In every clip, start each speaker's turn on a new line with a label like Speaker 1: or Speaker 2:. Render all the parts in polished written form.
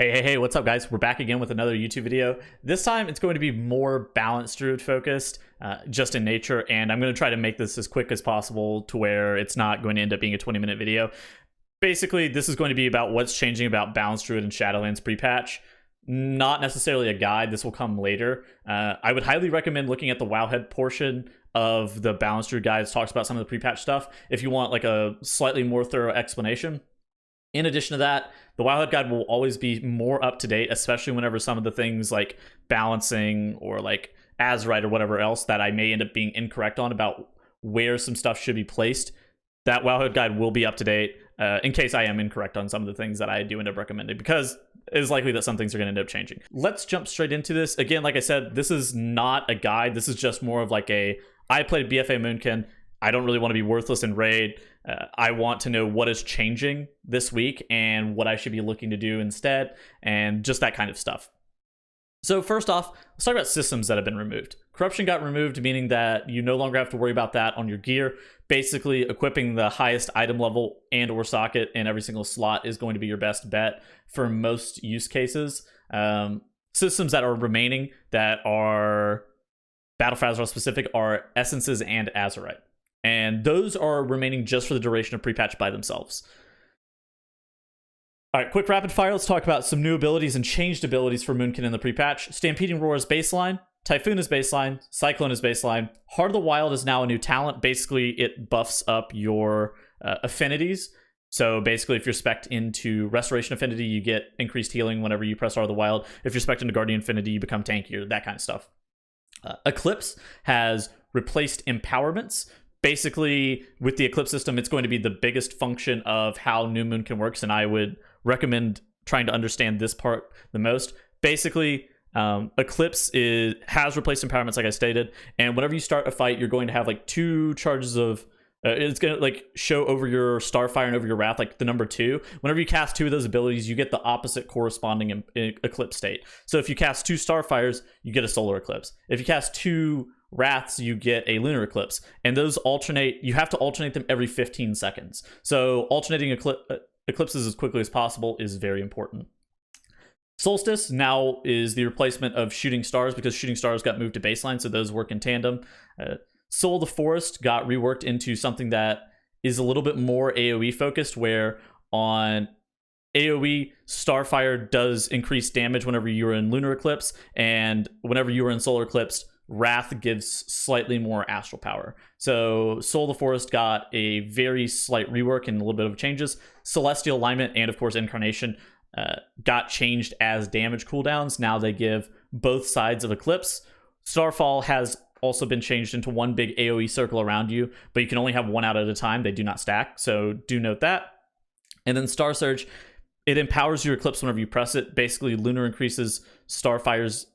Speaker 1: Hey, what's up, guys? We're back again with another YouTube video. This time, it's going to be more Balance Druid focused, just in nature, and I'm going to try to make this as quick as possible to where it's not going to end up being a 20-minute video. Basically, this is going to be about what's changing about Balance Druid and Shadowlands Pre-patch. Not necessarily a guide, this will come later. I would highly recommend looking at the Wowhead portion of the Balance Druid guide. It talks about some of the pre-patch stuff if you want like a slightly more thorough explanation. In addition to that, the Wildhead Guide will always be more up to date, especially whenever some of the things like balancing or like Azerite or whatever else that I may end up being incorrect on about where some stuff should be placed. That Wildhead Guide will be up to date in case I am incorrect on some of the things that I do end up recommending, because it is likely that some things are going to end up changing. Let's jump straight into this. Again, like I said, this is not a guide. This is just more of like I played BFA Moonkin. I don't really want to be worthless in raid. I want to know what is changing this week and what I should be looking to do instead, and just that kind of stuff. So first off, let's talk about systems that have been removed. Corruption got removed, meaning that you no longer have to worry about that on your gear. Basically, equipping the highest item level and or socket in every single slot is going to be your best bet for most use cases. Systems that are remaining that are Battle for Azeroth specific are Essences and Azerite. And those are remaining just for the duration of pre-patch by themselves. All right, quick rapid fire. Let's talk about some new abilities and changed abilities for Moonkin in the pre-patch. Stampeding Roar is baseline. Typhoon is baseline. Cyclone is baseline. Heart of the Wild is now a new talent. Basically, it buffs up your affinities. So basically, if you're spec'd into Restoration Affinity, you get increased healing whenever you press Heart of the Wild. If you're spec'd into Guardian Affinity, you become tankier, that kind of stuff. Eclipse has replaced empowerments. Basically, with the Eclipse system, it's going to be the biggest function of how New Moonkin works, and I would recommend trying to understand this part the most. Basically, Eclipse has replaced empowerments, like I stated, and whenever you start a fight, you're going to have like 2 charges of it's going to like show over your Starfire and over your Wrath, like the number 2. Whenever you cast 2 of those abilities, you get the opposite corresponding Eclipse state. So if you cast 2 Starfires, you get a Solar Eclipse. If you cast 2 Wraths, you get a Lunar Eclipse, and those alternate. You have to alternate them every 15 seconds. So alternating eclipses as quickly as possible is very important. Solstice now is the replacement of Shooting Stars, because Shooting Stars got moved to baseline, so those work in tandem. Soul of the Forest got reworked into something that is a little bit more AoE focused, where on AoE, Starfire does increase damage whenever you're in Lunar Eclipse, and whenever you are in Solar Eclipse, Wrath gives slightly more astral power. So Soul of the Forest got a very slight rework and a little bit of changes. Celestial Alignment and, of course, Incarnation got changed as damage cooldowns. Now they give both sides of Eclipse. Starfall has also been changed into one big AoE circle around you, but you can only have one out at a time. They do not stack, so do note that. And then Star Surge, it empowers your Eclipse whenever you press it. Basically, Lunar increases Starfire's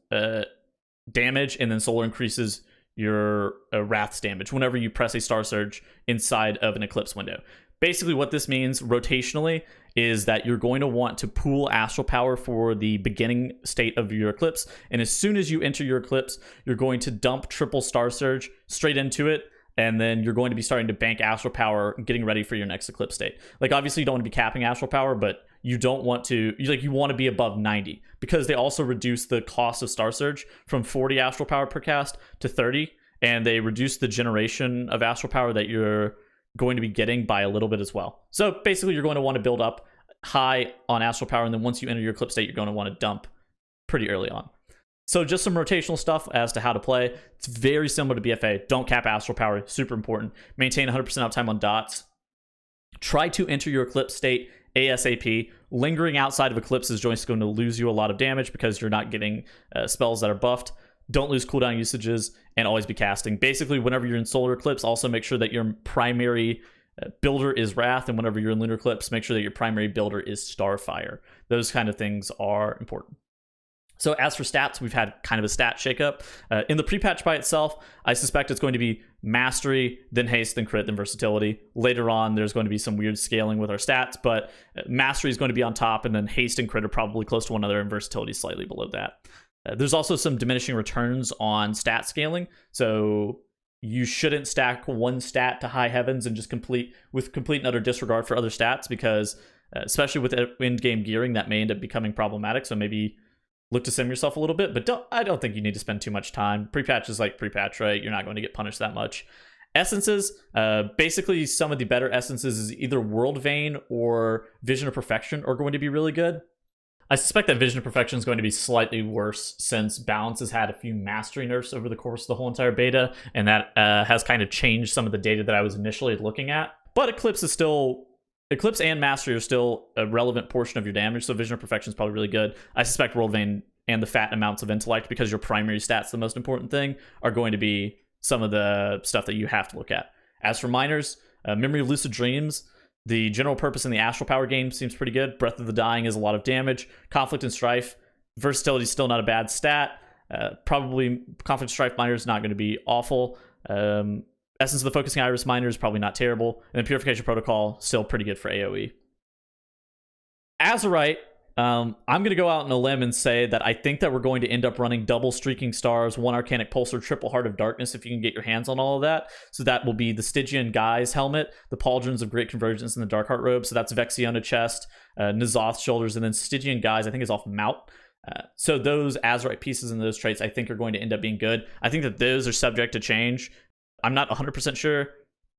Speaker 1: damage, and then Solar increases your Wrath's damage whenever you press a Star Surge inside of an Eclipse window. Basically, what this means rotationally is that you're going to want to pool astral power for the beginning state of your Eclipse, and as soon as you enter your Eclipse, you're going to dump triple Star Surge straight into it, and then you're going to be starting to bank astral power, getting ready for your next Eclipse state. Like, obviously, you don't want to be capping astral power, but you don't want to, you want to be above 90, because they also reduce the cost of Star Surge from 40 astral power per cast to 30, and they reduce the generation of astral power that you're going to be getting by a little bit as well. So basically, you're going to want to build up high on astral power, and then once you enter your Eclipse state, you're going to want to dump pretty early on. So just some rotational stuff as to how to play. It's very similar to BFA. Don't cap astral power, super important. Maintain 100% uptime on dots. Try to enter your Eclipse state ASAP. Lingering outside of Eclipse is just going to lose you a lot of damage because you're not getting spells that are buffed. Don't lose cooldown usages, and always be casting. Basically, whenever you're in Solar Eclipse, also make sure that your primary builder is Wrath, and whenever you're in Lunar Eclipse, make sure that your primary builder is Starfire. Those kind of things are important. So as for stats, we've had kind of a stat shakeup. In the pre-patch by itself, I suspect it's going to be Mastery, then Haste, then Crit, then Versatility. Later on, there's going to be some weird scaling with our stats, but Mastery is going to be on top, and then Haste and Crit are probably close to one another, and Versatility is slightly below that. There's also some diminishing returns on stat scaling, so you shouldn't stack one stat to high heavens and just complete and utter disregard for other stats, because especially with in-game gearing that may end up becoming problematic. So maybe look to sim yourself a little bit, but I don't think you need to spend too much time. Pre-patch is like pre-patch, right? You're not going to get punished that much. Essences, basically some of the better essences is either World Vein or Vision of Perfection are going to be really good. I suspect that Vision of Perfection is going to be slightly worse since Balance has had a few mastery nerfs over the course of the whole entire beta, and that has kind of changed some of the data that I was initially looking at. But Eclipse and Mastery are still a relevant portion of your damage, so Vision of Perfection is probably really good. I suspect World Vein and the fat amounts of Intellect, because your primary stats, the most important thing, are going to be some of the stuff that you have to look at. As for minors, Memory of Lucid Dreams, the general purpose in the Astral Power game seems pretty good. Breath of the Dying is a lot of damage. Conflict and Strife, versatility is still not a bad stat. Probably Conflict and Strife minor is not going to be awful. Essence of the Focusing Iris minor is probably not terrible. And then Purification Protocol, still pretty good for AoE. Azerite, I'm going to go out on a limb and say that I think that we're going to end up running double Streaking Stars, 1 Arcanic Pulsar, triple Heart of Darkness if you can get your hands on all of that. So that will be the Stygian Guy's helmet, the Pauldrons of Great Convergence, and the Darkheart robe. So that's Vexiona chest, N'Zoth shoulders, and then Stygian Guy's I think is off Mount. So those Azerite pieces and those traits I think are going to end up being good. I think that those are subject to change. I'm not 100% sure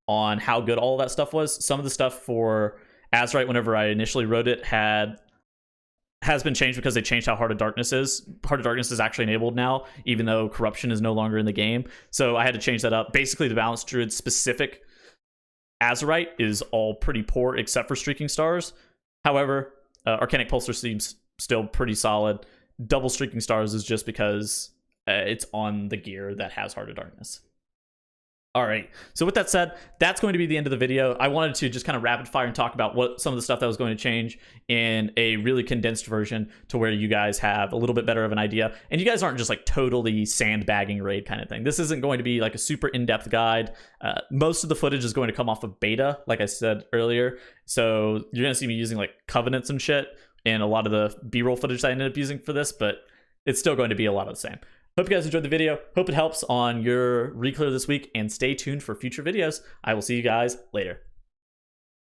Speaker 1: on how good all of that stuff was. Some of the stuff for Azerite, whenever I initially wrote it, has been changed because they changed how Heart of Darkness is. Heart of Darkness is actually enabled now, even though Corruption is no longer in the game. So I had to change that up. Basically, the Balance Druid specific Azerite is all pretty poor except for Streaking Stars. However, Arcanic Pulsar seems still pretty solid. Double Streaking Stars is just because it's on the gear that has Heart of Darkness. All right, so with that said, that's going to be the end of the video. I wanted to just kind of rapid fire and talk about what some of the stuff that was going to change in a really condensed version to where you guys have a little bit better of an idea. And you guys aren't just like totally sandbagging raid kind of thing. This isn't going to be like a super in-depth guide. Most of the footage is going to come off of beta, like I said earlier. So you're going to see me using like covenants and shit in a lot of the B-roll footage that I ended up using for this, but it's still going to be a lot of the same. Hope you guys enjoyed the video. Hope it helps on your reclear this week, and stay tuned for future videos. I will see you guys later.